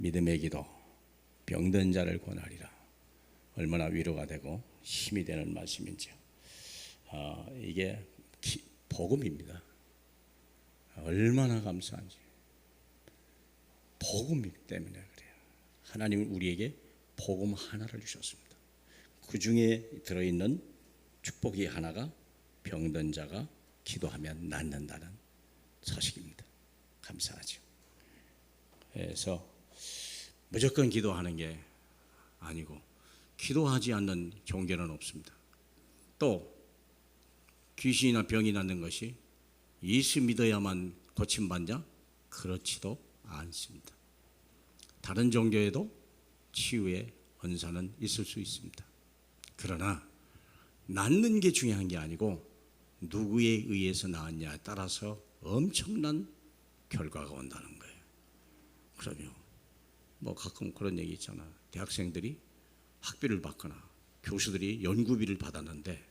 믿음의 기도, 병든 자를 권하리라. 얼마나 위로가 되고 힘이 되는 말씀인지요. 이게 복음입니다. 얼마나 감사한지. 복음 때문에 그래요. 하나님은 우리에게 복음 하나를 주셨습니다. 그 중에 들어있는 축복이 하나가 병든 자가 기도하면 낫는다는 소식입니다. 감사하죠. 그래서 무조건 기도하는 게 아니고 기도하지 않는 종교는 없습니다. 또 귀신이나 병이 낫는 것이 예수 믿어야만 고침받냐? 그렇지도 않습니다. 다른 종교에도 치유의 은사는 있을 수 있습니다. 그러나 낫는 게 중요한 게 아니고 누구에 의해서 나았냐에 따라서 엄청난 결과가 온다는 거예요. 그러면 가끔 그런 얘기 있잖아. 대학생들이 학비를 받거나 교수들이 연구비를 받았는데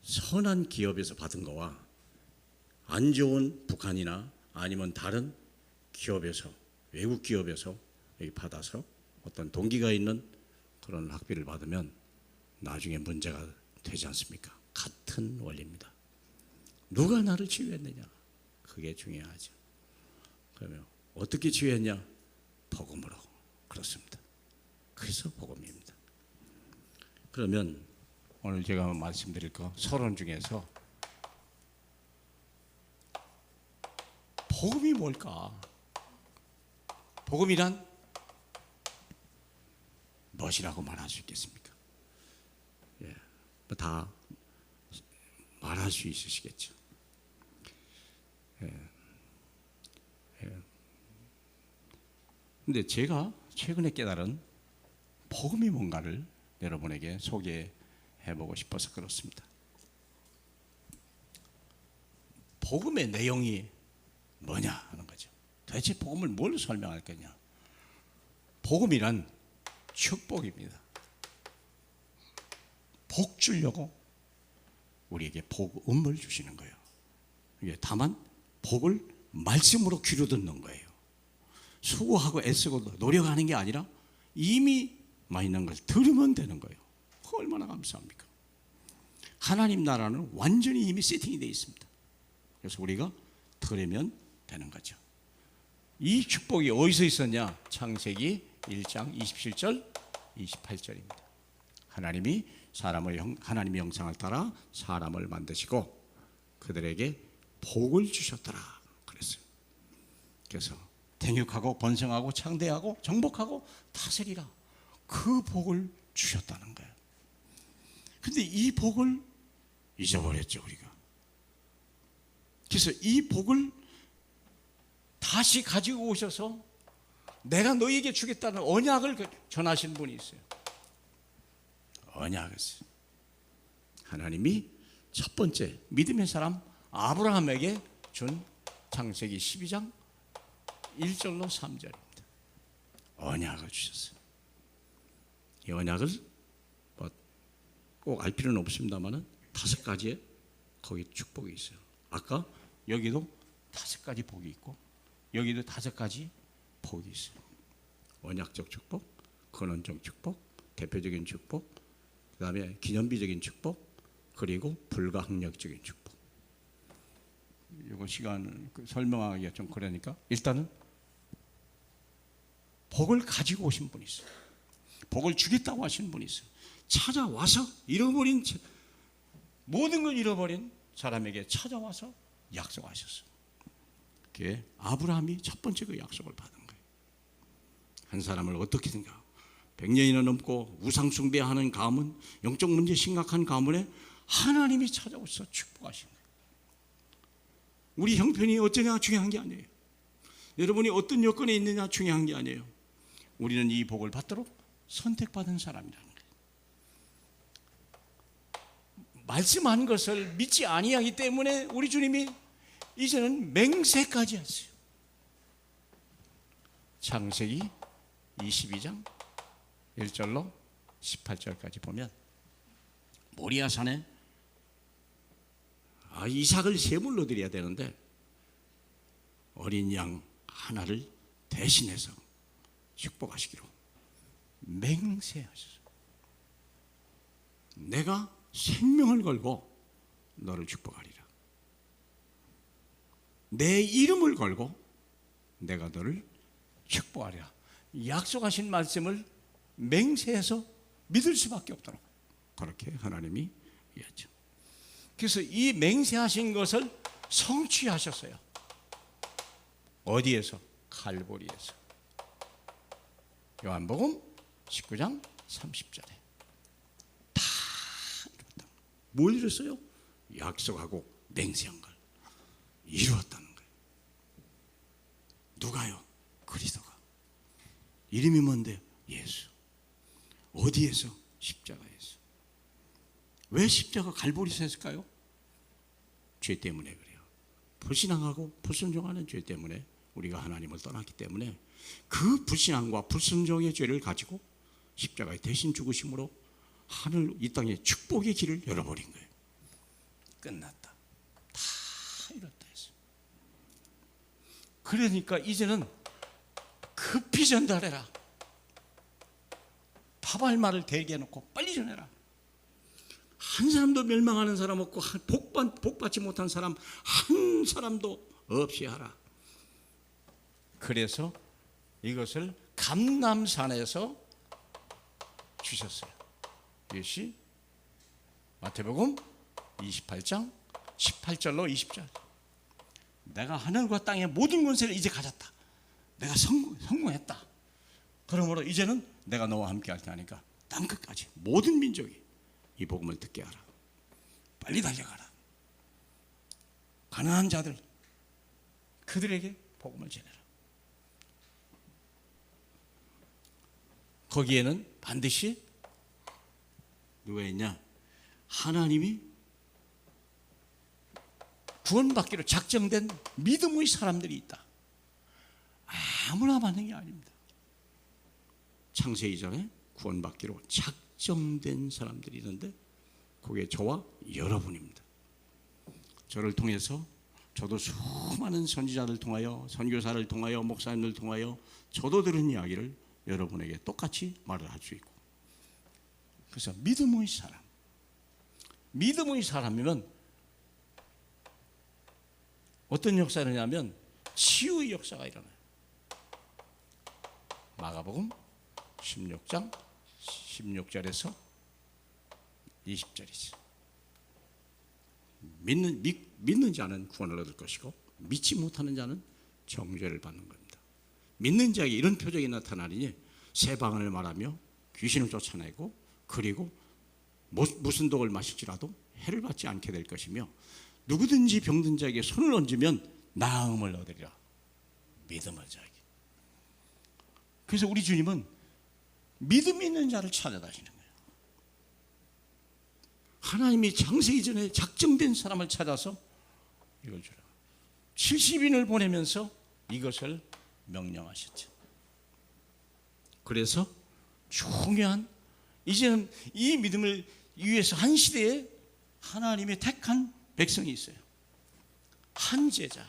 선한 기업에서 받은 거와 안 좋은 북한이나 아니면 다른 기업에서, 외국 기업에서 받아서 어떤 동기가 있는 그런 학비를 받으면 나중에 문제가 되지 않습니까? 같은 원리입니다. 누가 나를 치유했느냐? 그게 중요하죠. 그러면 어떻게 치유했냐? 복음으로. 그렇습니다. 그래서 복음입니다. 그러면 오늘 제가 말씀드릴 거 서론 중에서 복음이 뭘까? 복음이란 무엇이라고 말할 수 있겠습니까? 다 말할 수 있으시겠죠. 근데 제가 최근에 깨달은 복음이 뭔가를 여러분에게 소개해보고 싶어서 그렇습니다. 복음의 내용이 뭐냐 하는 거죠. 도대체 복음을 뭘 설명할 거냐? 복음이란 축복입니다. 복 주려고 우리에게 복음을 주시는 거예요. 다만 복을 말씀으로 귀로 듣는 거예요. 수고하고 애쓰고 노력하는 게 아니라 이미 많이 있는 걸 들으면 되는 거예요. 얼마나 감사합니까? 하나님 나라는 완전히 이미 세팅이 되어 있습니다. 그래서 우리가 들으면 되는 거죠. 이 축복이 어디서 있었냐? 창세기 1장 27절 28절입니다. 하나님이 하나님의 형상을 따라 사람을 만드시고 그들에게 복을 주셨더라 그랬어요. 그래서 생육하고 번성하고 창대하고 정복하고 다스리라, 그 복을 주셨다는 거예요. 근데 이 복을 잊어버렸죠, 우리가. 그래서 이 복을 다시 가지고 오셔서 내가 너희에게 주겠다는 언약을 전하신 분이 있어요. 언약을. 하나님이 첫 번째 믿음의 사람 아브라함에게 준 창세기 12장 1절로 3절입니다. 언약을 주셨어요. 이 언약을 꼭 알 필요는 없습니다만 5가지의 거기 축복이 있어요. 아까 여기도 5가지 복이 있고 여기도 5가지 복이 있어요. 언약적 축복, 근원적 축복, 대표적인 축복, 그 다음에 기념비적인 축복, 그리고 불가항력적인 축복. 이거 시간 설명하기가 좀 그러니까 일단은 복을 가지고 오신 분이 있어요. 복을 주겠다고 하시는 분이 있어요. 찾아와서 모든 걸 잃어버린 사람에게 찾아와서 약속하셨어요. 그게 아브라함이 첫 번째 그 약속을 받은 거예요. 한 사람을 어떻게든가 100년이나 넘고 우상 숭배하는 가문, 영적 문제 심각한 가문에 하나님이 찾아오셔서 축복하신 거예요. 우리 형편이 어쩌냐 중요한 게 아니에요. 여러분이 어떤 여건에 있느냐 중요한 게 아니에요. 우리는 이 복을 받도록 선택받은 사람이라는 거예요. 말씀한 것을 믿지 아니하기 때문에 우리 주님이 이제는 맹세까지 하세요. 창세기 22장 1절로 18절까지 보면 모리아산에 이삭을 제물로 드려야 되는데 어린 양 하나를 대신해서 축복하시기로 맹세하셨어요. 내가 생명을 걸고 너를 축복하리라. 내 이름을 걸고 내가 너를 축복하리라. 약속하신 말씀을 맹세해서 믿을 수밖에 없더라고요. 그렇게 하나님이 이었죠. 그래서 이 맹세하신 것을 성취하셨어요. 어디에서? 갈보리에서. 요한복음 19장 30절에 다 이루었다. 뭘 이뤘어요? 약속하고 맹세한 걸 이루었다는 거예요. 누가요? 그리스도가. 이름이 뭔데? 예수. 어디에서? 십자가에서. 왜 십자가 갈보리에서 했을까요? 죄 때문에 그래요. 불신앙하고 불순종하는 죄 때문에 우리가 하나님을 떠났기 때문에 그 불신앙과 불순종의 죄를 가지고 십자가에 대신 죽으심으로 하늘 이 땅에 축복의 길을 열어버린 거예요. 끝났다. 다 이뤘다 했어요. 그러니까 이제는 급히 전달해라. 밥할 말을 대게 해놓고 빨리 전해라. 한 사람도 멸망하는 사람 없고 복받지 못한 사람 한 사람도 없이 하라. 그래서 이것을 감람산에서 주셨어요. 이것이 마태복음 28장 18절로 20절. 내가 하늘과 땅의 모든 권세를 이제 가졌다. 내가 성공했다. 그러므로 이제는 내가 너와 함께 할 테니까 땅끝까지 모든 민족이 이 복음을 듣게 하라. 빨리 달려가라. 가난한 자들 그들에게 복음을 전해라. 거기에는 반드시 누가 있냐? 하나님이 구원받기로 작정된 믿음의 사람들이 있다. 아무나 받는 게 아닙니다. 창세기 전에 구원받기로 작정된 사람들이 있는데 그게 저와 여러분입니다. 저를 통해서 저도 수많은 선지자들 통하여 선교사를 통하여 목사님들 통하여 저도 들은 이야기를 여러분에게 똑같이 말을 할 수 있고, 그래서 믿음의 사람, 믿음의 사람이면 어떤 역사를 하냐면 치유의 역사가 일어나요. 마가복음 16장 16절에서 20절이지. 믿는 자는 구원을 얻을 것이고 믿지 못하는 자는 정죄를 받는 겁니다. 믿는 자에게 이런 표적이 나타나니 새 방언을 말하며 귀신을 쫓아내고 그리고 무슨 독을 마실지라도 해를 받지 않게 될 것이며 누구든지 병든 자에게 손을 얹으면 나음을 얻으리라. 믿음을 자에게. 그래서 우리 주님은 믿음 있는 자를 찾아다니는 거예요. 하나님이 창세 이전에 작정된 사람을 찾아서 이걸 주라. 70인을 보내면서 이것을 명령하셨죠. 그래서 중요한 이제는 이 믿음을 위해서 한 시대에 하나님의 택한 백성이 있어요. 한 제자.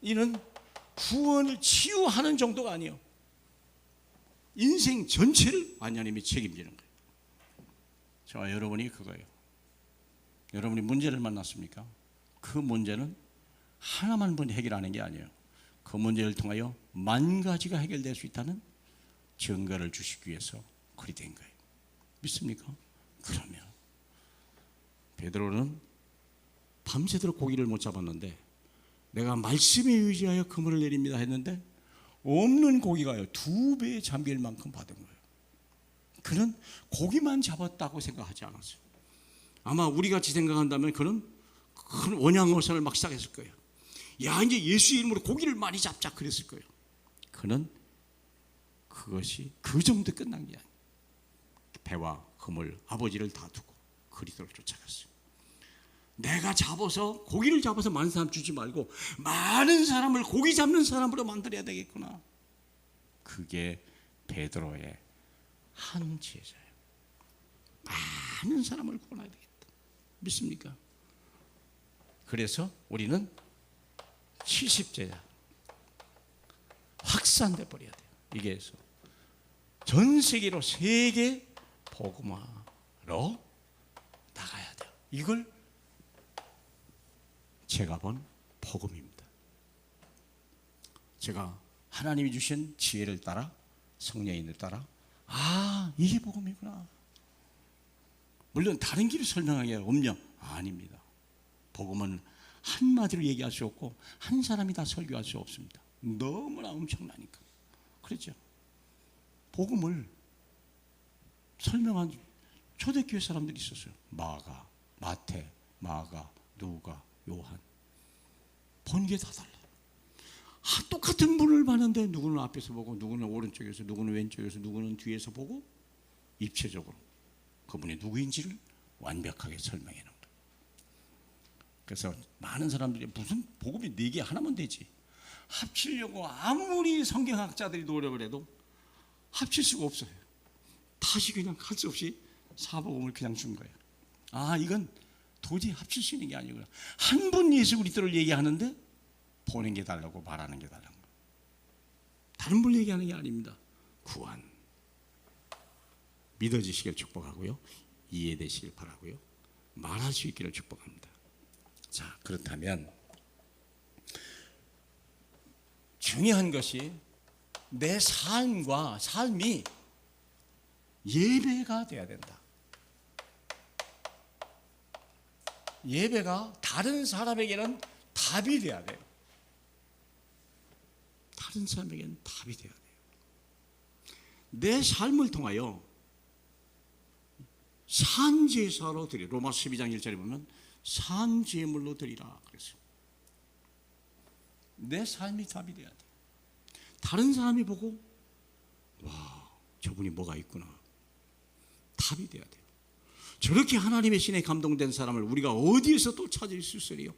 이는 구원을 치유하는 정도가 아니에요. 인생 전체를 하나님이 책임지는 거예요. 저와 여러분이 그거예요. 여러분이 문제를 만났습니까? 그 문제는 하나만 해결하는 게 아니에요. 그 문제를 통하여 만 가지가 해결될 수 있다는 증거를 주시기 위해서 그리 된 거예요. 믿습니까? 그러면 베드로는 밤새도록 고기를 못 잡았는데 내가 말씀에 의지하여 그물을 내립니다 했는데 없는 고기가요 2배의 잠길 만큼 받은 거예요. 그는 고기만 잡았다고 생각하지 않았어요. 아마 우리같이 생각한다면 그는 큰 원양어선을 막 시작했을 거예요. 야, 이제 예수 이름으로 고기를 많이 잡자 그랬을 거예요. 그는 그것이 그 정도 끝난 게 아니에요. 배와 그물 아버지를 다 두고 그리스도를 쫓아갔어요. 내가 잡아서 고기를 잡아서 많은 사람 주지 말고 많은 사람을 고기 잡는 사람으로 만들어야 되겠구나. 그게 베드로의 한 제자예요. 많은 사람을 구원해야 되겠다. 믿습니까? 그래서 우리는 70제자. 확산돼 버려야 돼요. 이게 전 세계로 세계 복음화로 나가야 돼요. 이걸 제가 본 복음입니다. 제가 하나님이 주신 지혜를 따라, 성령님을 따라, 이게 복음이구나. 물론 다른 길을 설명하기가 없냐? 아닙니다. 복음은 한마디로 얘기할 수 없고 한 사람이 다 설교할 수 없습니다. 너무나 엄청나니까. 그렇죠? 복음을 설명한 초대교회 사람들이 있었어요. 마가, 마태, 마가, 누가, 요한. 본 게 다 달라요. 똑같은 분을 봤는데 누구는 앞에서 보고, 누구는 오른쪽에서, 누구는 왼쪽에서, 누구는 뒤에서 보고 입체적으로 그분이 누구인지를 완벽하게 설명해 놓은 거예요. 그래서 많은 사람들이 무슨 복음이 4개 하나면 되지, 합치려고 아무리 성경학자들이 노력을 해도 합칠 수가 없어요. 다시 그냥 할 수 없이 사복음을 그냥 준 거예요. 이건 도저히 합칠 수 있는 게 아니구나. 한 분 예수 그리스도를 얘기하는데 보는 게 다르고 말하는 게 다른 거예요. 다른 분 얘기하는 게 아닙니다. 구원. 믿어지시길 축복하고요, 이해되시길 바라고요, 말할 수 있기를 축복합니다. 자, 그렇다면 중요한 것이 내 삶이 예배가 돼야 된다. 예배가 다른 사람에게는 답이 돼야 돼요. 다른 사람에게는 답이 돼야 돼요. 내 삶을 통하여 산제사로 드리, 로마서 12장 1절에 보면 산제물로 드리라 그랬어요. 내 삶이 답이 돼야 돼요. 다른 사람이 보고 저분이 뭐가 있구나, 답이 돼야 돼요. 저렇게 하나님의 신에 감동된 사람을 우리가 어디에서 또 찾을 수 있으리요?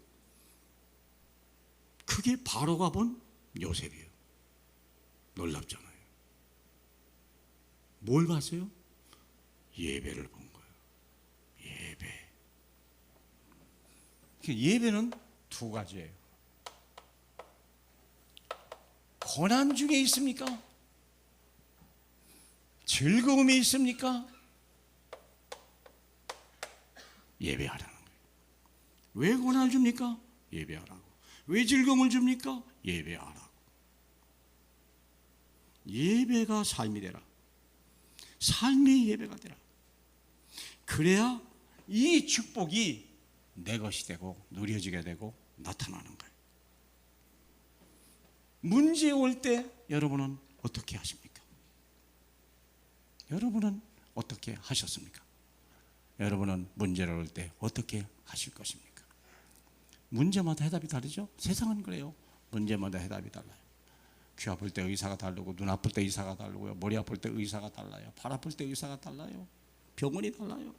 그게 바로가 본 요셉이에요. 놀랍잖아요. 뭘 봤어요? 예배를 본 거예요. 예배. 예배는 2가지예요. 고난 중에 있습니까? 즐거움이 있습니까? 예배하라는 거예요. 왜 고난을 줍니까? 예배하라고. 왜 즐거움을 줍니까? 예배하라고. 예배가 삶이 되라. 삶이 예배가 되라. 그래야 이 축복이 내 것이 되고 누려지게 되고 나타나는 거예요. 문제 올 때 여러분은 어떻게 하십니까? 여러분은 어떻게 하셨습니까? 여러분은 문제를 올 때 어떻게 하실 것입니까? 문제마다 해답이 다르죠? 세상은 그래요. 문제마다 해답이 달라요. 귀 아플 때 의사가 다르고, 눈 아플 때 의사가 다르고요, 머리 아플 때 의사가 달라요, 발 아플 때 의사가 달라요, 병원이 달라요.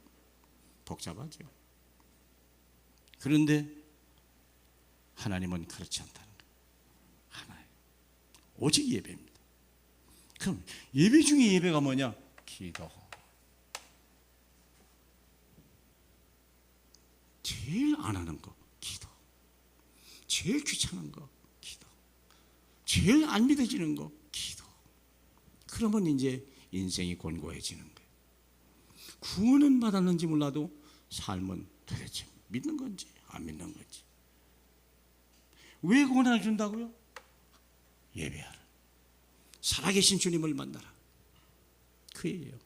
복잡하죠. 그런데 하나님은 그렇지 않다는 거예요. 하나예요. 오직 예배입니다. 그럼 예배 중에 예배가 뭐냐? 기도. 제일 안 하는 거 기도. 제일 귀찮은 거 기도. 제일 안 믿어지는 거 기도. 그러면 이제 인생이 곤고해지는 거예요. 구원은 받았는지 몰라도 삶은 도대체 믿는 건지 안 믿는 건지. 왜 고난을 준다고요? 예배하라. 살아계신 주님을 만나라. 그 얘기예요.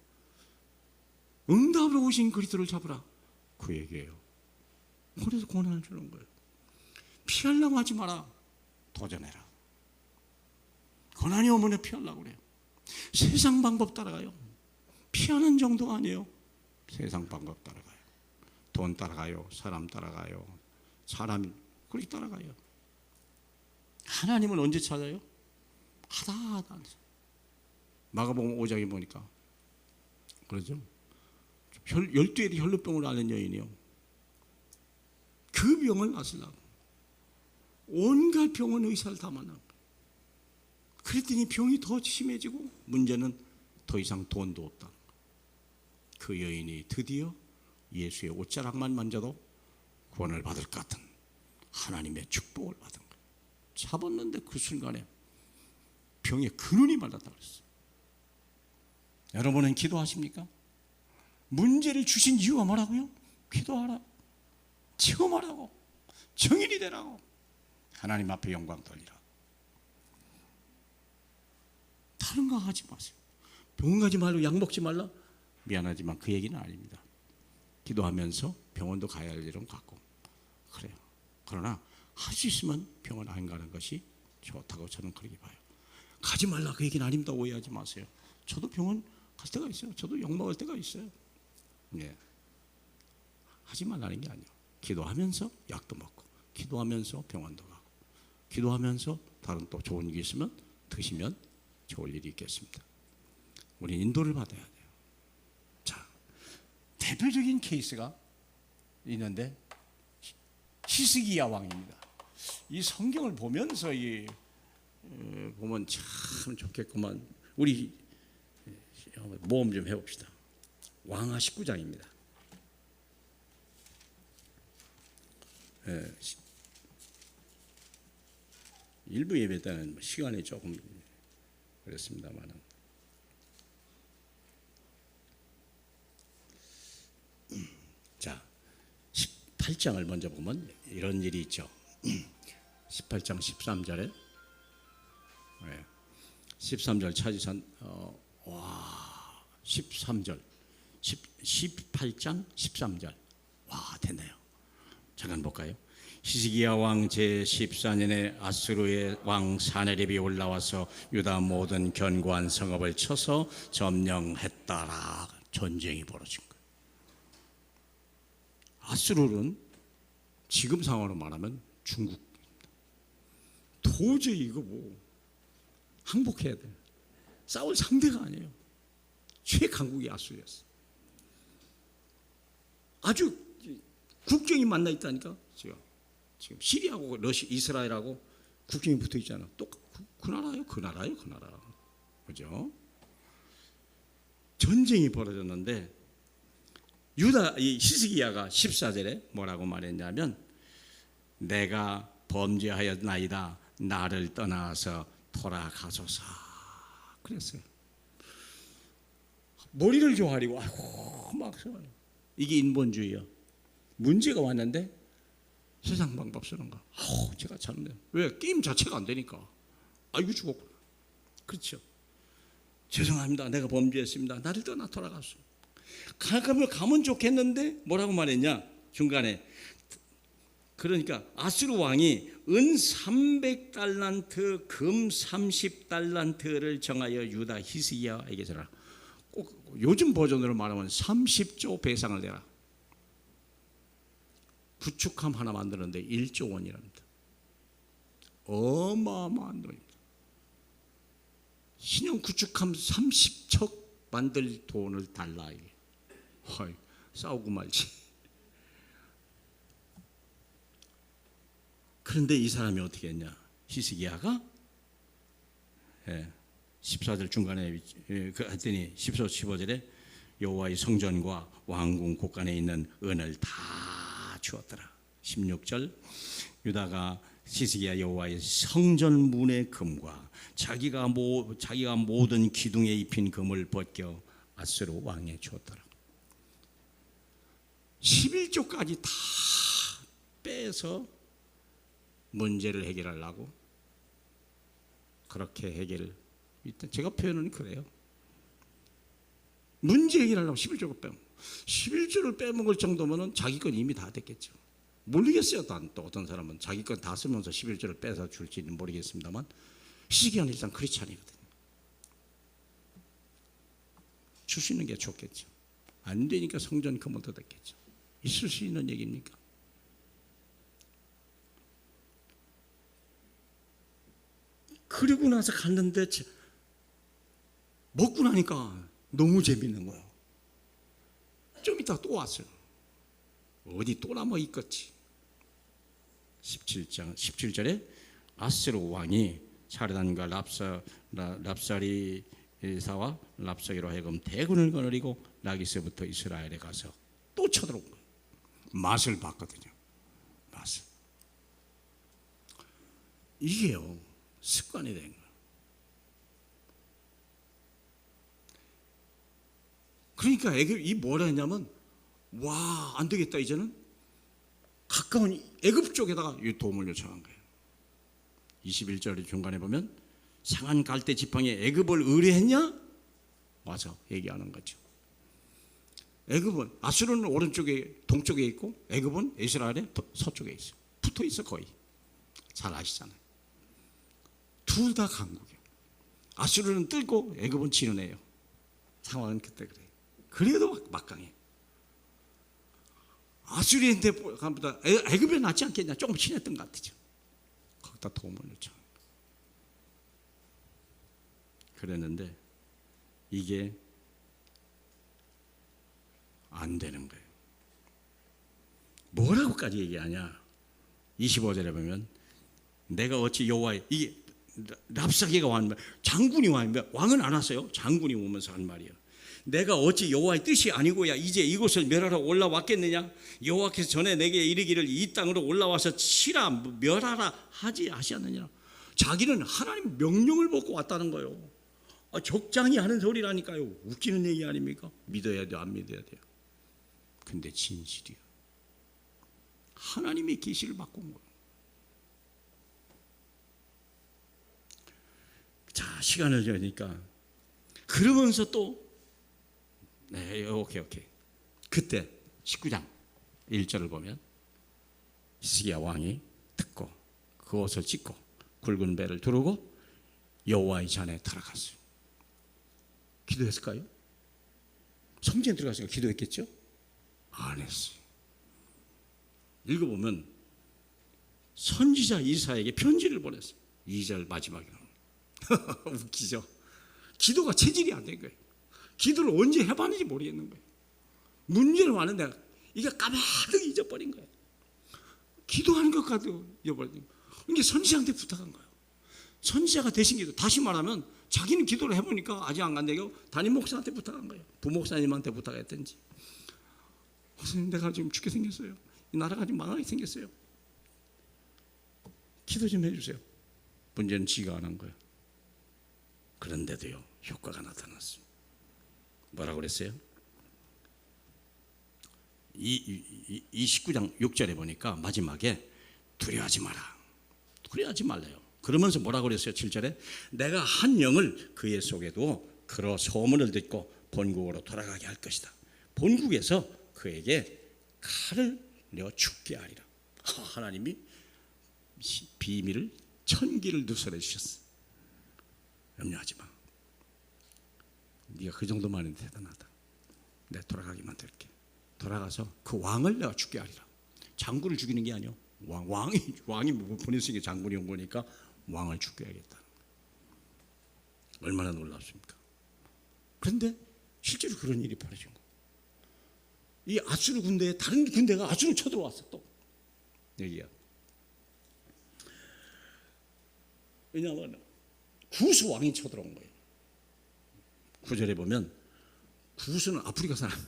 응답으로 오신 그리스도를 잡으라. 그 얘기예요. 그래서 고난을 주는 거예요. 피하려고 하지 마라. 도전해라. 고난이 오면 피하려고 그래요. 세상 방법 따라가요. 피하는 정도가 아니에요. 세상 방법 따라가요. 돈 따라가요. 사람 따라가요. 사람이 그렇게 따라가요. 하나님은 언제 찾아요? 하다. 마가복음 5장에 보니까 그러죠. 12일이 혈루병을 앓는 여인이요. 그 병을 낫으려고 온갖 병원 의사를 다 만난 거예요. 그랬더니 병이 더 심해지고 문제는 더 이상 돈도 없다는 거예요. 그 여인이 드디어 예수의 옷자락만 만져도 구원을 받을 것 같은 하나님의 축복을 받은 거예요. 잡았는데 그 순간에 병의 근원이 말랐다 그랬어요. 여러분은 기도하십니까? 문제를 주신 이유가 뭐라고요? 기도하라, 체험하라고, 정인이 되라고, 하나님 앞에 영광 돌리라. 다른 거 하지 마세요. 병원 가지 말고 약 먹지 말라? 미안하지만 그 얘기는 아닙니다. 기도하면서 병원도 가야 할 일은 같고 그래요. 그러나 할 수 있으면 병원 안 가는 것이 좋다고 저는 그렇게 봐요. 가지 말라 그 얘기는 아닙니다. 오해하지 마세요. 저도 병원 갈 때가 있어요. 저도 약 먹을 때가 있어요. 예. 하지 말라는 게 아니에요. 기도하면서 약도 먹고, 기도하면서 병원도 가고, 기도하면서 다른 또 좋은 일이 있으면 드시면 좋을 일이 있겠습니다. 우리 인도를 받아야 돼요. 자, 대표적인 케이스가 있는데 히스기야 왕입니다. 이 성경을 보면서 보면 참 좋겠구만. 우리 모험 좀 해봅시다. 왕하 19장입니다. 일부 예배 때는 시간이 조금 그랬습니다만, 자 18장을 먼저 보면 이런 일이 있죠. 18장 13절에 13절 찾으선 13절 18장 13절 와 됐네요. 잠깐 볼까요? 히스기야 왕 제14년에 아수르의 왕 사네립이 올라와서 유다 모든 견고한 성읍을 쳐서 점령했다라. 전쟁이 벌어진 거예요. 아수르는 지금 상황으로 말하면 중국입니다. 도저히 이거 항복해야 돼. 싸울 상대가 아니에요. 최강국이 아수르였어요. 아주 국경이 만나 있다니까. 지금 시리아하고 이스라엘하고 국경이 붙어 있잖아. 또 그 나라요. 그죠? 전쟁이 벌어졌는데 유다 이 히스기야가 14절에 뭐라고 말했냐면 내가 범죄하였나이다. 나를 떠나서 돌아가소서. 그랬어요. 머리를 조아리고 아이고 막 이게 인본주의야. 문제가 왔는데 세상 방법 쓰는 거. 제가 잘못했네. 왜? 게임 자체가 안 되니까. 아이고 죽었구나. 그렇죠. 죄송합니다. 내가 범죄했습니다. 나를 떠나 돌아갔어. 가면 좋겠는데 뭐라고 말했냐? 중간에. 그러니까 아수르 왕이 은 300달란트, 금 30달란트를 정하여 유다 히스기야에게 전하라. 꼭 요즘 버전으로 말하면 30조 배상을 내라. 구축함 하나 만드는데 1조 원이랍니다. 어마어마한 돈입니다. 신형 구축함 30척 만들 돈을 달라. 이게. 싸우고 말지. 그런데 이 사람이 어떻게 했냐? 히스기야가 14절 중간에 했더니 14, 15절에 여호와의 성전과 왕궁 곳간에 있는 은을 다 주었더라. 16절 유다가 히스기야 여호와의 성전 문의 금과 자기가 모든 기둥에 입힌 금을 벗겨 아수르 왕에 주었더라. 11조까지 다 빼서 문제를 해결하려고 그렇게 해결을 일단 제가 표현은 그래요. 문제 해결하려고 11조를 빼먹어. 11조를 빼먹을 정도면 자기 건 이미 다 됐겠죠. 모르겠어요. 또 어떤 사람은 자기 건 다 쓰면서 11조를 빼서 줄지는 모르겠습니다만 히스기야는 일단 그렇지 않거든요. 주시는 게 좋겠죠. 안 되니까 성전 금을 더 댔겠죠. 있을 수 있는 얘기입니까? 그리고 나서 갔는데 먹고 나니까 너무 재밌는 거예요. 좀 이따 또 왔어요. 어디 또나 뭐 있겠지. 17절에 아수르 왕이 사르단과 랍사리사와 랍사기로 하여금 대군을 거느리고 라기스부터 이스라엘에 가서 또 쳐들어온 거예요. 맛을 봤거든요. 맛을. 이게요 습관이 된 거예요. 그러니까 애굽이 뭐라 했냐면 와, 안 되겠다, 이제는 가까운 애굽 쪽에다가 도움을 요청한 거예요. 21절 중간에 보면 상한 갈대 지팡이에 애굽을 의뢰했냐? 와서 얘기하는 거죠. 애굽은 아수르는 오른쪽에 동쪽에 있고 애굽은 이스라엘의 서쪽에 있어요. 붙어 있어 거의. 잘 아시잖아요. 둘 다 강국이에요. 아수르는 뜨고 애굽은 지는 애예요. 상황은 그때 그래요. 그래도 막강해. 아수리한테 보다 애굽에 낫지 않겠냐? 조금 친했던 것 같죠. 거기다 도움을 요청. 그랬는데 이게 안 되는 거예요. 뭐라고까지 얘기하냐? 25절에 보면 내가 어찌 여호와의, 이게 랍사게가 왔는데 장군이 왔는데 왕은 안 왔어요. 장군이 오면서 한 말이에요. 내가 어찌 여호와의 뜻이 아니고야 이제 이곳을 멸하러 올라왔겠느냐? 여호와께서 전에 내게 이르기를 이 땅으로 올라와서 치라 멸하라 하지 아시았느냐? 자기는 하나님 명령을 받고 왔다는 거예요. 적장이 하는 소리라니까요. 웃기는 얘기 아닙니까? 믿어야 돼요, 안 믿어야 돼요? 근데 진실이에요. 하나님의 계시를 받고 온 거예요. 자, 시간을 주니까 그러면서 또 오케이. 그때 19장 1절을 보면 히스기야 왕이 듣고 그 옷을 찢고 굵은 배를 두르고 여호와의 전에 들어갔어요. 기도했을까요? 성전에 들어갔으니까 기도했겠죠? 안 했어요. 읽어보면 선지자 이사야에게 편지를 보냈어요. 2절 마지막에 웃기죠? 기도가 체질이 안 된 거예요. 기도를 언제 해봤는지 모르겠는 거예요. 문제는 많은데 이게 까마득 잊어버린 거예요. 기도하는 것까지도 잊어버린 거예요. 이게 선지자한테 부탁한 거예요. 선지자가 대신 기도. 다시 말하면 자기는 기도를 해보니까 아직 안 간다고 담임 목사한테 부탁한 거예요. 부목사님한테 부탁했든지. 선생님, 내가 지금 죽게 생겼어요. 이 나라가 지금 망하게 생겼어요. 기도 좀 해주세요. 문제는 지가 안 한 거예요. 그런데도요, 효과가 나타났어요. 뭐라고 그랬어요? 이 19장 6절에 보니까 마지막에 두려워하지 마라. 두려워하지 말래요. 그러면서 뭐라고 그랬어요? 7절에 내가 한 영을 그의 속에 두어 그러 소문을 듣고 본국으로 돌아가게 할 것이다. 본국에서 그에게 칼을 내어 죽게 하리라. 하나님이 비밀을 천기를 누설해 주셨어. 염려하지 마. 네가 그 정도만 해도 대단하다. 내가 돌아가게 만들게. 돌아가서 그 왕을 내가 죽게 하리라. 장군을 죽이는 게 아니요. 왕이 보냈으니까 장군이 온 거니까 왕을 죽게 하겠다. 얼마나 놀랍습니까? 그런데 실제로 그런 일이 벌어진 거예요. 이 아수르 군대에 다른 군대가 아수르 쳐들어왔어 또. 여기야. 왜냐하면 구스 왕이 쳐들어온 거예요. 9절에 보면 구스는 아프리카 사람.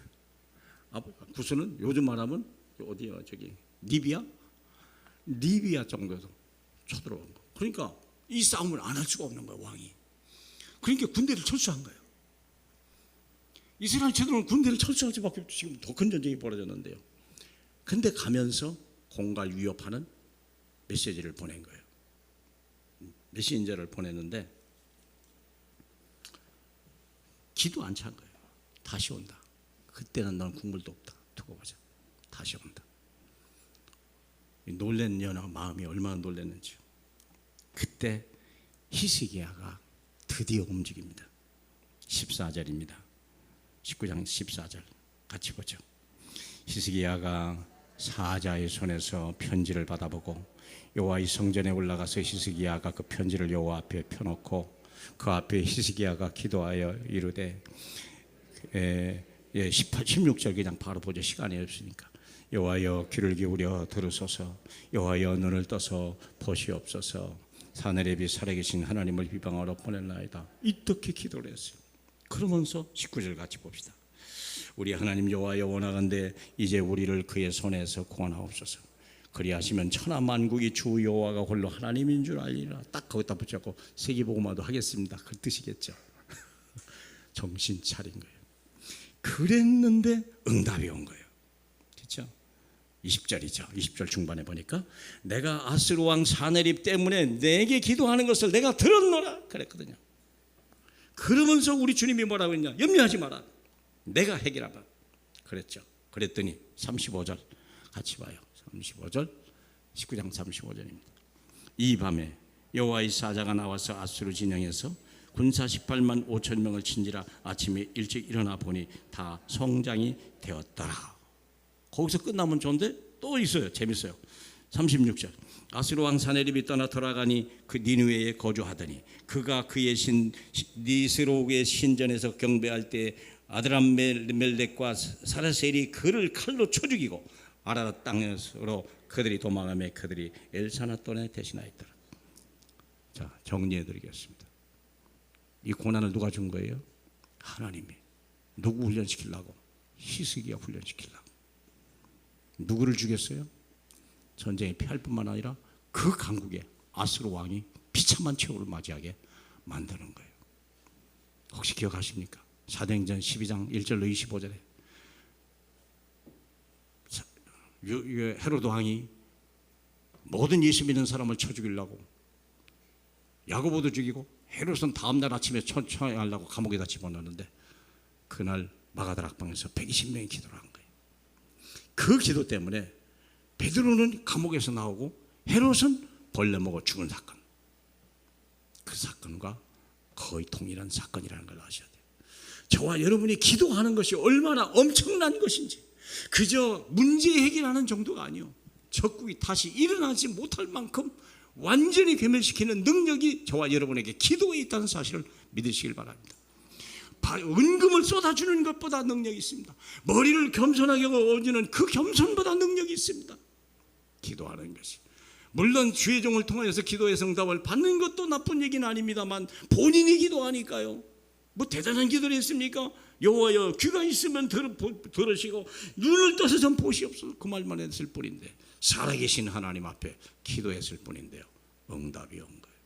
구스는 요즘 말하면 어디야? 저기 리비아 정도에서 쳐들어온 거. 그러니까 이 싸움을 안 할 수가 없는 거예요, 왕이. 그러니까 군대를 철수한 거예요. 이스라엘 제도는 군대를 철수할 수밖에 없죠. 지금 더 큰 전쟁이 벌어졌는데요. 근데 가면서 공갈 위협하는 메시지를 보낸 거예요. 메신저를 보냈는데 기도 안 찬 거예요. 다시 온다. 그때는 넌 국물도 없다. 두고 보자. 다시 온다. 놀란 연하 마음이 얼마나 놀랐는지요. 그때 히스기야가 드디어 움직입니다. 14절입니다. 19장 14절 같이 보죠. 히스기야가 사자의 손에서 편지를 받아보고 여호와의 성전에 올라가서 히스기야가 그 편지를 여호와 앞에 펴놓고 그 앞에 히스기야가 기도하여 이르되 16절 그냥 바로 보죠. 시간이 없으니까. 여호와여 귀를 기울여 들으소서. 여호와여 눈을 떠서 보시옵소서. 하늘의 빛 살아계신 하나님을 비방하러 보낼나이다. 이렇게 기도를 했어요. 그러면서 19절 같이 봅시다. 우리 하나님 여호와여 원하건대 이제 우리를 그의 손에서 구원하옵소서. 그리하시면 천하 만국이 주 여호와가 홀로 하나님인 줄 알리라. 딱 거기다 붙잡고 세계복음화도 하겠습니다. 그 뜻이겠죠. 정신 차린 거예요. 그랬는데 응답이 온 거예요. 그렇죠? 20절이죠. 20절 중반에 보니까 내가 아스루 왕 사네립 때문에 내게 기도하는 것을 내가 들었노라 그랬거든요. 그러면서 우리 주님이 뭐라고 했냐? 염려하지 마라. 내가 해결하라 그랬죠. 그랬더니 35절 같이 봐요. 35절 19장 35절입니다. 이 밤에 여호와의 사자가 나와서 아수르 진영에서 군사 18만 5천 명을 친지라 아침에 일찍 일어나 보니 다 성장이 되었더라. 거기서 끝나면 좋은데 또 있어요. 재밌어요. 36절 아수르 왕 사네립이 떠나 돌아가니 그 니느웨에 거주하더니 그가 그의 신 니스록의 신전에서 경배할 때 아드람멜렉과 사라셀이 그를 칼로 쳐 죽이고 아라랏 땅으로 그들이 도망하며 그들이 엘사나돈에 대신하였더라. 자, 정리해 드리겠습니다. 이 고난을 누가 준 거예요? 하나님이. 누구 훈련시키려고? 히스기야 훈련시키려고. 누구를 죽였어요? 전쟁에 패할 뿐만 아니라 그 강국에 아수르 왕이 비참한 최후를 맞이하게 만드는 거예요. 혹시 기억하십니까? 사도행전 12장 1절로 25절에 헤로드 왕이 모든 예수 믿는 사람을 쳐 죽이려고 야고보도 죽이고 헤롯은 다음날 아침에 처형하려고 감옥에다 집어넣었는데 그날 마가다락방에서 120명이 기도를 한 거예요. 그 기도 때문에 베드로는 감옥에서 나오고 헤롯은 벌레 먹어 죽은 사건, 그 사건과 거의 동일한 사건이라는 걸 아셔야 돼요. 저와 여러분이 기도하는 것이 얼마나 엄청난 것인지, 그저 문제 해결하는 정도가 아니요, 적국이 다시 일어나지 못할 만큼 완전히 괴멸시키는 능력이 저와 여러분에게 기도에 있다는 사실을 믿으시길 바랍니다. 은금을 쏟아주는 것보다 능력이 있습니다. 머리를 겸손하게 얹는 그 겸손보다 능력이 있습니다. 기도하는 것이. 물론 주의 종을 통하여서 기도의 응답을 받는 것도 나쁜 얘기는 아닙니다만 본인이 기도하니까요. 뭐 대단한 기도를 했습니까? 여호와여 귀가 있으면 들으시고 눈을 떠서 좀 보시옵소서, 그 말만 했을 뿐인데 살아계신 하나님 앞에 기도했을 뿐인데요, 응답이 온 거예요.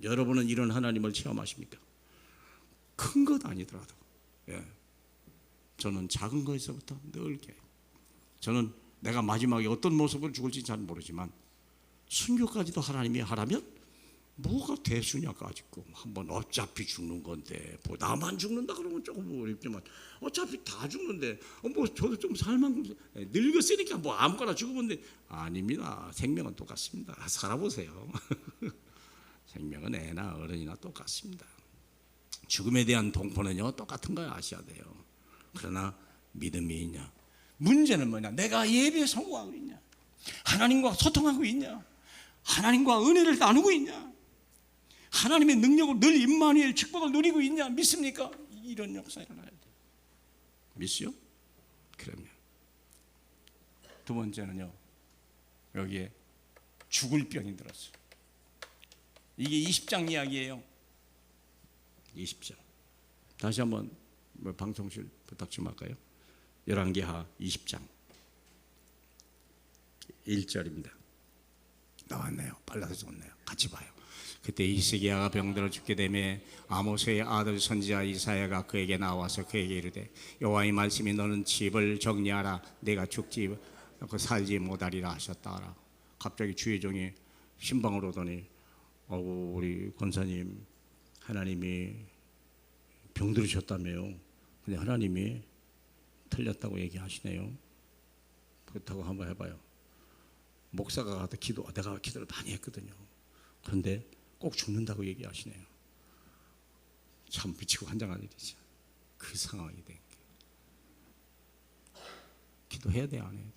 여러분은 이런 하나님을 체험하십니까? 큰 것 아니더라도, 저는 작은 거에서부터 늘 저는 내가 마지막에 어떤 모습으로 죽을지 잘 모르지만 순교까지도 하나님이 하라면 뭐가 대수냐까지고 한번 어차피 죽는 건데 뭐 나만 죽는다 그러면 조금 어렵지만 어차피 다 죽는데 뭐 저도 좀 살만큼 늙었으니까 뭐 아무거나 죽으면 돼. 아닙니다. 생명은 똑같습니다. 살아보세요. 생명은 애나 어른이나 똑같습니다. 죽음에 대한 동포는요 똑같은 거 아셔야 돼요. 그러나 믿음이 있냐? 문제는 뭐냐? 내가 예배에 성공하고 있냐? 하나님과 소통하고 있냐? 하나님과 은혜를 나누고 있냐? 하나님의 능력으로 늘 임마누엘 축복을 누리고 있냐? 믿습니까? 이런 역사가 일어나야 돼요. 믿으시오? 그러면 두 번째는요, 여기에 죽을 병이 들었어요. 이게 20장 이야기예요. 20장. 다시 한번 방송실 부탁 좀 할까요? 열왕기하 20장 1절입니다. 나왔네요. 빨라서 좋네요. 같이 봐요. 그때 히스기야가 병들어 죽게 되매 아모스의 아들 선지자 이사야가 그에게 나와서 그에게 이르되 여호와의 말씀이 너는 집을 정리하라, 내가 죽지 살지 못하리라 하셨다. 갑자기 주의 종이 신방을 오더니 우리 권사님 하나님이 병들으셨다며요. 근데 하나님이 틀렸다고 얘기하시네요. 그렇다고 한번 해봐요. 목사가 가서 내가 기도를 많이 했거든요. 그런데 꼭 죽는다고 얘기하시네요. 참 미치고 환장한 일이죠. 그 상황이 된 게. 기도해야 돼, 안 해야 돼?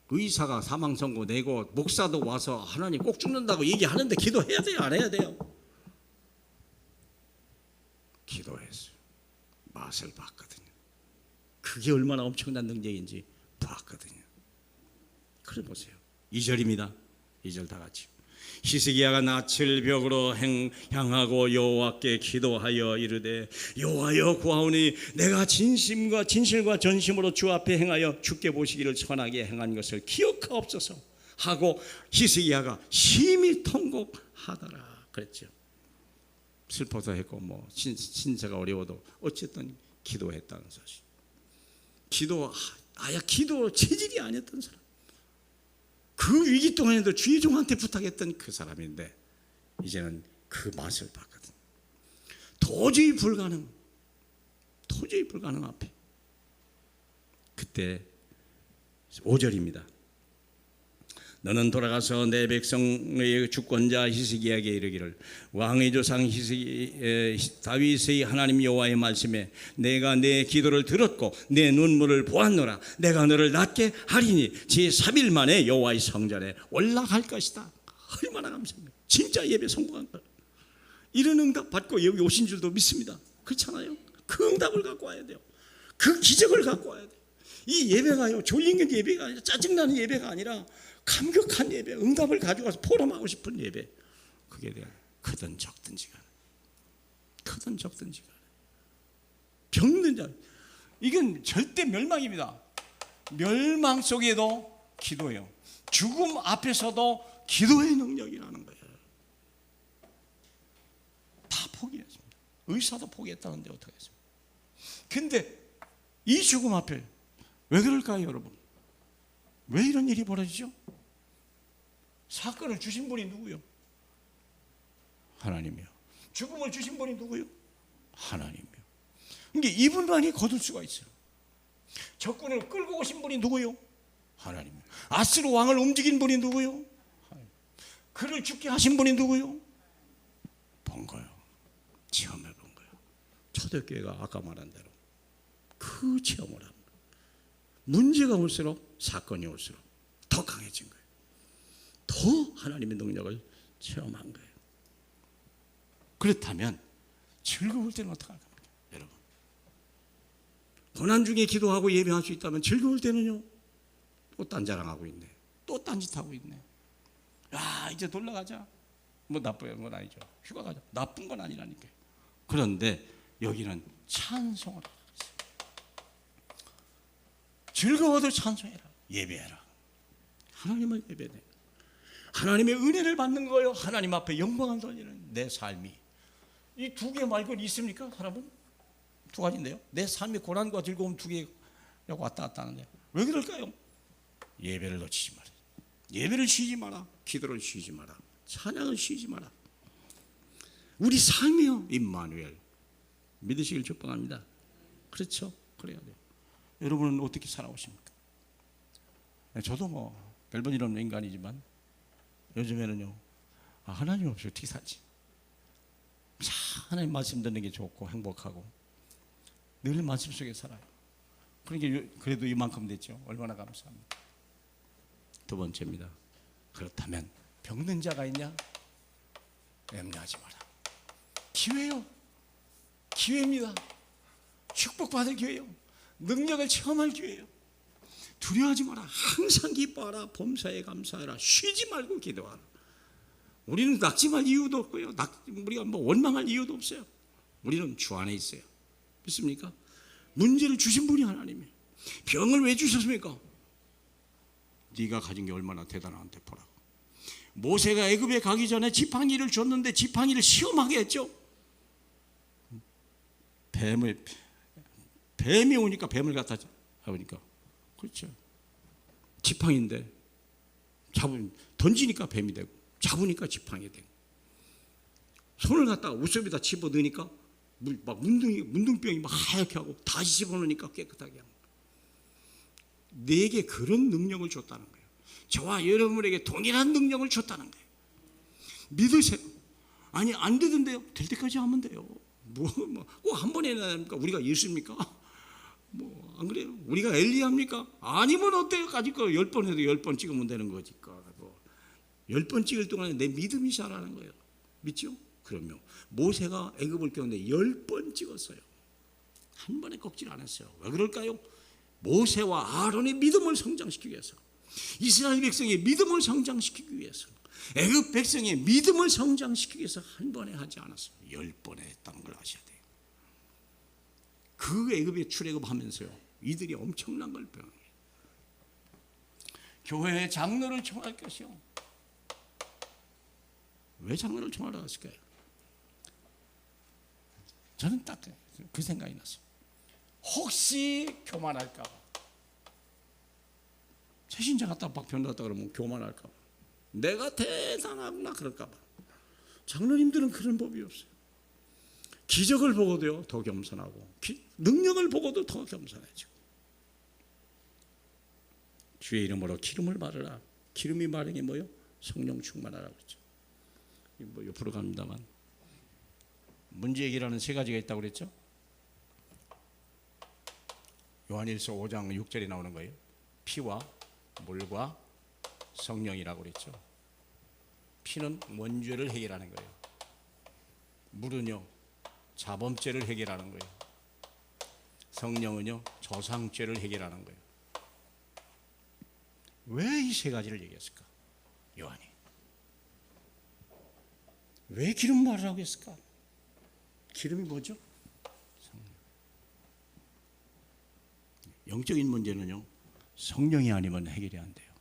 의사가 사망 선고 내고 목사도 와서 하나님 꼭 죽는다고 얘기하는데 기도해야 돼요, 안 해야 돼요? 기도했어요. 맛을 봤거든요. 그게 얼마나 엄청난 능력인지 봤거든요. 그래 보세요. 2절입니다. 2절 다 같이. 히스기야가 낯을 벽으로 향하고 여호와께 기도하여 이르되 여호와여 구하오니 내가 진실과 전심으로 주 앞에 행하여 주께 보시기를 선하게 행한 것을 기억하옵소서 하고 히스기야가 심히 통곡하더라 그랬죠. 슬퍼서 했고 뭐 신세가 어려워도 어쨌든 기도했다는 사실. 기도 체질이 아니었던 사람. 그 위기 동안에도 주의 종한테 부탁했던 그 사람인데 이제는 그 맛을 봤거든. 도저히 불가능 앞에. 그때 5절입니다. 너는 돌아가서 내 백성의 주권자 히스기야에게 이르기를 왕의 조상 다윗의 하나님 여호와의 말씀에 내가 내 기도를 들었고 내 눈물을 보았노라. 내가 너를 낫게 하리니 제3일 만에 여호와의 성전에 올라갈 것이다. 얼마나 감사합니다. 진짜 예배 성공한 거예요. 이런 응답 받고 여기 오신 줄도 믿습니다. 그렇잖아요. 그 응답을 갖고 와야 돼요. 그 기적을 갖고 와야 돼요. 이 예배가요, 졸린 예배가 아니라 짜증나는 예배가 아니라 감격한 예배, 응답을 가져가서 포럼하고 싶은 예배. 그게 돼요. 크든 적든지 간에 병든 자, 이건 절대 멸망입니다. 멸망 속에도 기도예요. 죽음 앞에서도 기도의 능력이라는 거예요. 다 포기했습니다. 의사도 포기했다는데 어떻게 했습니까? 근데 이 죽음 앞에 왜 그럴까요, 여러분? 왜 이런 일이 벌어지죠? 사건을 주신 분이 누구요? 하나님이요. 죽음을 주신 분이 누구요? 하나님이요. 그러니까 이분만이 거둘 수가 있어요. 적군을 끌고 오신 분이 누구요? 하나님이요. 아스루 왕을 움직인 분이 누구요? 하나님. 그를 죽게 하신 분이 누구요? 본 거요. 체험해 본 거요. 초대교회가 아까 말한 대로 그 체험을 합니다. 문제가 올수록 사건이 올수록 더 강해진 거예요. 더 하나님의 능력을 체험한 거예요. 그렇다면 즐거울 때는 어떻게 할까? 여러분, 고난 중에 기도하고 예배할 수 있다면 즐거울 때는요, 또 딴자랑하고 있네, 또 딴짓하고 있네. 야, 이제 놀러 가자. 뭐 나쁜 건 아니죠. 휴가 가자. 나쁜 건 아니라니까. 그런데 여기는 찬송을 하고 있어요. 즐거워도 찬송해라. 예배해라. 하나님을 예배해. 하나님의 은혜를 받는 거예요. 하나님 앞에 영광을 돌리는 내 삶이. 이 두 개 말고는 있습니까? 사람은? 두 가지인데요. 내 삶의 고난과 즐거움 두 개 왔다 갔다 하는데 왜 그럴까요? 예배를 놓치지 마라. 예배를 쉬지 마라. 기도를 쉬지 마라. 찬양을 쉬지 마라. 우리 삶이요, 임마누엘. 믿으시길 축복합니다. 그렇죠? 그래야 돼요. 여러분은 어떻게 살아오십니까? 저도 뭐 별번 이런 인간이지만 요즘에는요, 하나님 없이 어떻게 살지? 하나님 말씀 듣는 게 좋고 행복하고 늘 말씀 속에 살아요. 그러니까 그래도 이만큼 됐죠. 얼마나 감사합니다. 두 번째입니다. 그렇다면 병든 자가 있냐? 염려하지 마라. 기회요. 기회입니다. 축복받을 기회요. 능력을 체험할 기회예요. 두려워하지 마라. 항상 기뻐하라. 범사에 감사하라. 쉬지 말고 기도하라. 우리는 낙심할 이유도 없고요. 우리가 뭐 원망할 이유도 없어요. 우리는 주 안에 있어요. 믿습니까? 문제를 주신 분이 하나님이에요. 병을 왜 주셨습니까? 네가 가진 게 얼마나 대단한데 보라고. 모세가 애굽에 가기 전에 지팡이를 줬는데 지팡이를 시험하게 했죠. 뱀이 오니까 뱀을 갖다 잡으니까, 그렇죠. 지팡이인데 던지니까 뱀이 되고 잡으니까 지팡이 되고, 손을 갖다가 옷속에다 집어 넣으니까 막 문둥병이 막 하얗게 하고 다시 집어 넣으니까 깨끗하게 하고. 내게 그런 능력을 줬다는 거예요. 저와 여러분에게 동일한 능력을 줬다는 거예요. 믿으세요. 아니, 안 되던데요. 될 때까지 하면 돼요. 꼭 한 번에 해야 합니까? 우리가 예수입니까? 뭐 안 그래요? 우리가 엘리야입니까? 아니면 어때요? 가질 거 10번 해도 10번 찍으면 되는 거지. 10번 찍을 동안에 내 믿음이 자라는 거예요. 믿죠? 그럼요. 모세가 애굽을 꼈는데 10번 찍었어요. 한 번에 꺾질 않았어요. 왜 그럴까요? 모세와 아론의 믿음을 성장시키기 위해서, 이스라엘 백성의 믿음을 성장시키기 위해서, 애굽 백성의 믿음을 성장시키기 위해서 한 번에 하지 않았어요. 10번에 했다는 걸 아셔야 돼요. 그 애굽에 출애굽하면서요, 이들이 엄청난 걸 배워요. 교회에 장로를 청할 것이요. 왜 장로를 청하러 갔을까요? 저는 딱 그 생각이 났어요. 혹시 교만할까 봐. 새신자 갖다 막 변났다 그러면 교만할까 봐. 내가 대단하구나 그럴까 봐. 장로님들은 그런 법이 없어요. 기적을 보고도요 더 겸손하고, 능력을 보고도 더 겸손해지고. 주의 이름으로 기름을 바르라. 기름이 바른 게 뭐요? 성령 충만하라고 그랬죠. 뭐 옆으로 갑니다만, 문제얘기라는 세 가지가 있다고 그랬죠. 요한일서 5장 6절에 나오는 거예요. 피와 물과 성령이라고 그랬죠. 피는 원죄를 해결하는 거예요. 물은요 자범죄를 해결하는 거예요. 성령은요 조상죄를 해결하는 거예요. 왜 이 세 가지를 얘기했을까? 요한이 왜 기름 바르라고 했을까? 기름이 뭐죠? 성령. 영적인 문제는요 성령이 아니면 해결이 안 돼요.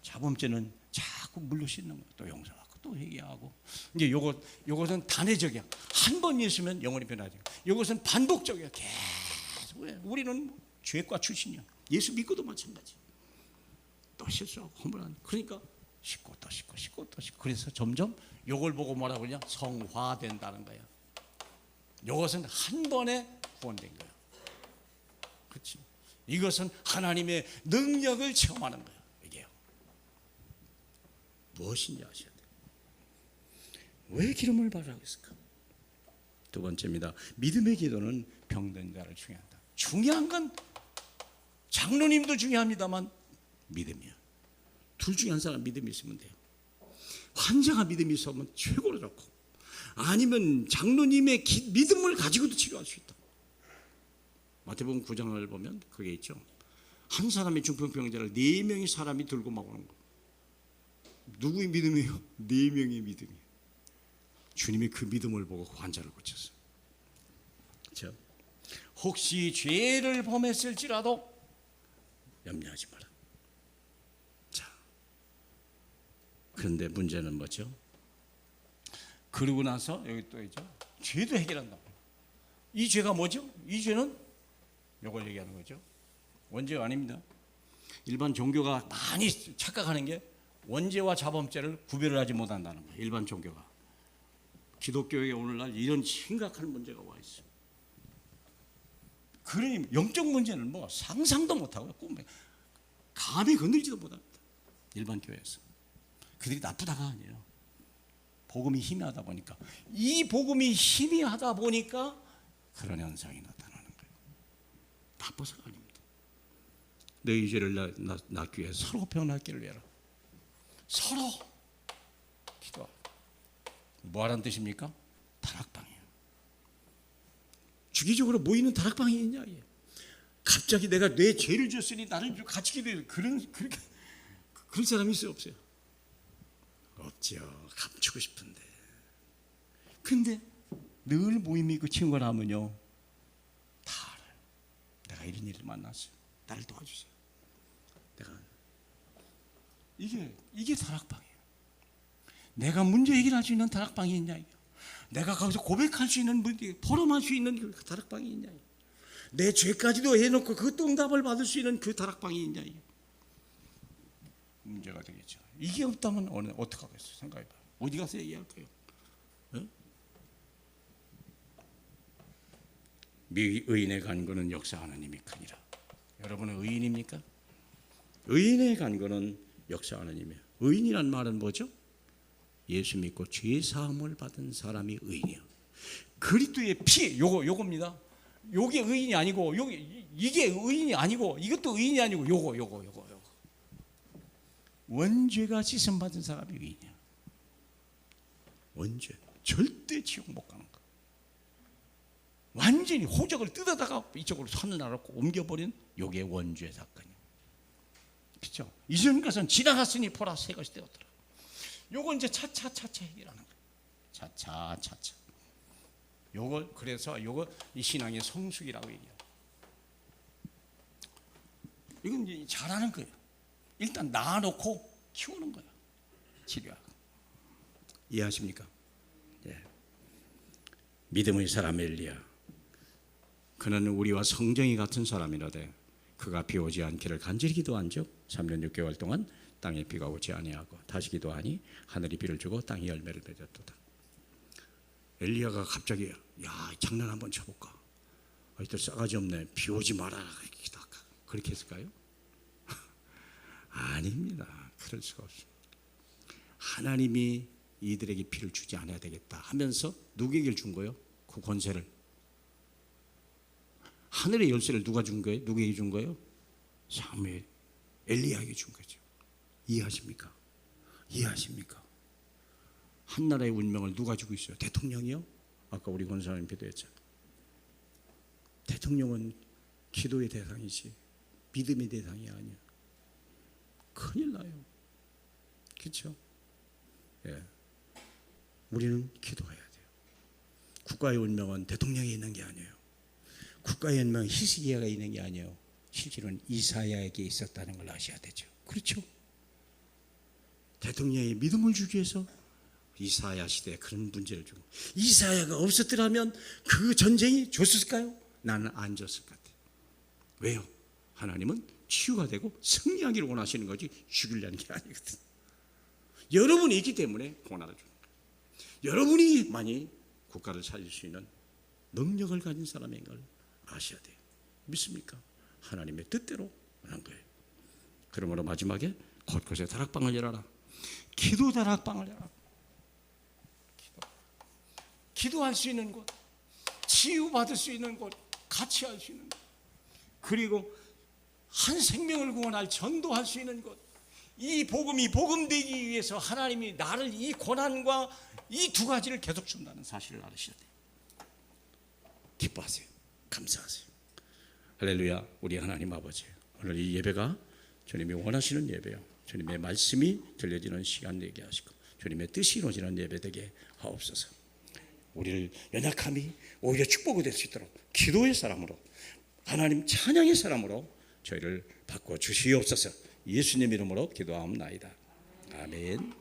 자범죄는 자꾸 물로 씻는 거예요. 또 용서하고 또 회개하고. 이제 요것은 단회적이야. 한 번 있으면 영원히 변하지. 요것은 반복적이야. 계속. 왜? 우리는 죄과 출신이야. 예수 믿고도 마찬가지. 또 실수하고 허물하는. 그러니까 씻고 또 씻고 씻고 또 씻고. 그래서 점점 요걸 보고 뭐라고 그러냐? 성화된다는 거야. 요것은 한 번에 구원된 거야. 그렇지? 이것은 하나님의 능력을 체험하는 거예요. 이게요. 무엇인지 아셔야 돼요. 왜 기름을 바르라고 했을까? 두 번째입니다. 믿음의 기도는 병든 자를 중요한다. 중요한 건 장로님도 중요합니다만 믿음이야. 둘 중에 한 사람 믿음이 있으면 돼요. 환자가 믿음이 있으면 최고로 좋고, 아니면 장로님의 믿음을 가지고도 치료할 수 있다. 마태복음 9장을 보면 그게 있죠. 한 사람의 중풍병자를 4명의 사람이 들고 막 오는 거. 누구의 믿음이에요? 4명의 믿음이에요. 주님이 그 믿음을 보고 환자를 고쳤어요. 그렇죠? 혹시 죄를 범했을지라도 염려하지 마라. 자, 그런데 문제는 뭐죠? 그러고 나서 여기 또 있죠. 죄도 해결한다. 이 죄가 뭐죠? 이 죄는 이걸 얘기하는 거죠. 원죄가 아닙니다. 일반 종교가 많이 착각하는 게 원죄와 자범죄를 구별을 하지 못한다는 거예요. 일반 종교가. 기독교에 오늘날 이런 심각한 문제가 와 있어요. 그러니 영적 문제는 뭐 상상도 못하고 꿈에 감히 건들지도 못합니다. 일반 교회에서. 그들이 나쁘다가 아니에요. 복음이 희미하다 보니까, 이 복음이 희미하다 보니까 그런 현상이 나타나는 거예요. 나빠서가 아닙니다. 너희 죄를 낫기 위해 서로 변하기를 위하라. 서로 기도하라. 뭐하라는 뜻입니까? 다락방이에요. 주기적으로 모이는 다락방이 있냐? 갑자기 내가 내 죄를 졌으니 나를 같이 기도해. 그럴 사람이 있어요? 없어요? 없죠. 감추고 싶은데. 근데 늘 모임이 그친 거라 하면요, 다 알아요. 내가 이런 일을 만났어요. 나를 도와주세요. 내가 이게 다락방이에요. 내가 문제 해결할 수 있는 다락방이 있냐? 내가 거기서 고백할 수 있는, 포럼할 수 있는 그 다락방이 있냐? 내 죄까지도 해놓고 그것도 응답을 받을 수 있는 그 다락방이 있냐? 문제가 되겠죠. 이게 없다면 어떻게 하겠어요? 생각해봐요. 어디 가서 얘기할 거예요? 미의인의 간구는 역사하는 힘이 크니라. 여러분은 의인입니까? 의인의 간구는 역사하는 힘이에요. 의인이란 말은 뭐죠? 예수 믿고 죄 사함을 받은 사람이 의인이에요. 그리스도의 피, 요겁니다. 요게 의인이 아니고, 이게 의인이 아니고, 이것도 의인이 아니고, 요거. 원죄가 씻음 받은 사람이 의인이야. 원죄 절대 지옥 못 가는 거. 완전히 호적을 뜯어다가 이쪽으로 선을 알았고 옮겨버린 요게 원죄 사건이에요. 그렇죠? 이전 것은 지나갔으니 보라 새 것이 되었더라. 요거 이제 차차 해결하는 거예요. 차차. 요걸 그래서 이 신앙의 성숙이라고 얘기해요. 이건 이제 잘하는 거예요. 일단 낳아놓고 키우는 거예요. 치료하고. 이해하십니까? 예. 믿음의 사람 엘리야 그는 우리와 성정이 같은 사람이라되 그가 비 오지 않기를 간절히 기도한즉 3년 6개월 동안 땅에 비가 오지 아니하고 다시 기도하니 하늘이 비를 주고 땅이 열매를 맺었도다. 엘리야가 갑자기 야 장난 한번 쳐볼까? 이들 싸가지 없네. 비 오지 말아라. 그렇게 했을까요? 아닙니다. 그럴 수가 없습니다. 하나님이 이들에게 비를 주지 않아야 되겠다 하면서 누구에게 준 거예요? 그 권세를. 하늘의 열쇠를 누가 준 거예요? 누구에게 준 거예요? 사무엘, 엘리야에게 준 거죠. 이해하십니까? 이해하십니까? 한 나라의 운명을 누가 주고 있어요? 대통령이요? 아까 우리 권사님 기도했잖아요. 대통령은 기도의 대상이지 믿음의 대상이 아니야. 큰일 나요. 그렇죠? 예. 우리는 기도해야 돼요. 국가의 운명은 대통령이 있는 게 아니에요. 국가의 운명은 히스기야가 있는 게 아니에요. 실제로는 이사야에게 있었다는 걸 아셔야 되죠. 그렇죠? 대통령이 믿음을 주기 위해서 이사야 시대에 그런 문제를 주고, 이사야가 없었더라면 그 전쟁이 줬을까요? 나는 안 줬을 것 같아요. 왜요? 하나님은 치유가 되고 승리하기를 원하시는 거지 죽이려는 게 아니거든. 여러분이 있기 때문에 고난을 주는 거예요. 여러분이 많이 국가를 살릴 수 있는 능력을 가진 사람인 걸 아셔야 돼요. 믿습니까? 하나님의 뜻대로 하는 거예요. 그러므로 마지막에 곳곳에 다락방을 열어라. 기도 다락방을 열어라. 기도할 수 있는 곳, 치유받을 수 있는 곳, 같이 할 수 있는 곳, 그리고 한 생명을 구원할 전도할 수 있는 곳. 이 복음이 복음되기 위해서 하나님이 나를 이 고난과 이 두 가지를 계속 준다는 사실을 알으셔야 돼요. 기뻐하세요. 감사하세요. 할렐루야. 우리 하나님 아버지, 오늘 이 예배가 주님이 원하시는 예배요, 주님의 말씀이 들려지는 시간 되게 하시고 주님의 뜻이 이루어지는 예배 되게 하옵소서. 우리를 연약함이 오히려 축복이 될 수 있도록 기도의 사람으로, 하나님 찬양의 사람으로 저희를 바꿔 주시옵소서. 예수님 이름으로 기도하옵나이다. 아멘.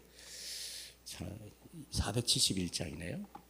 471장이네요.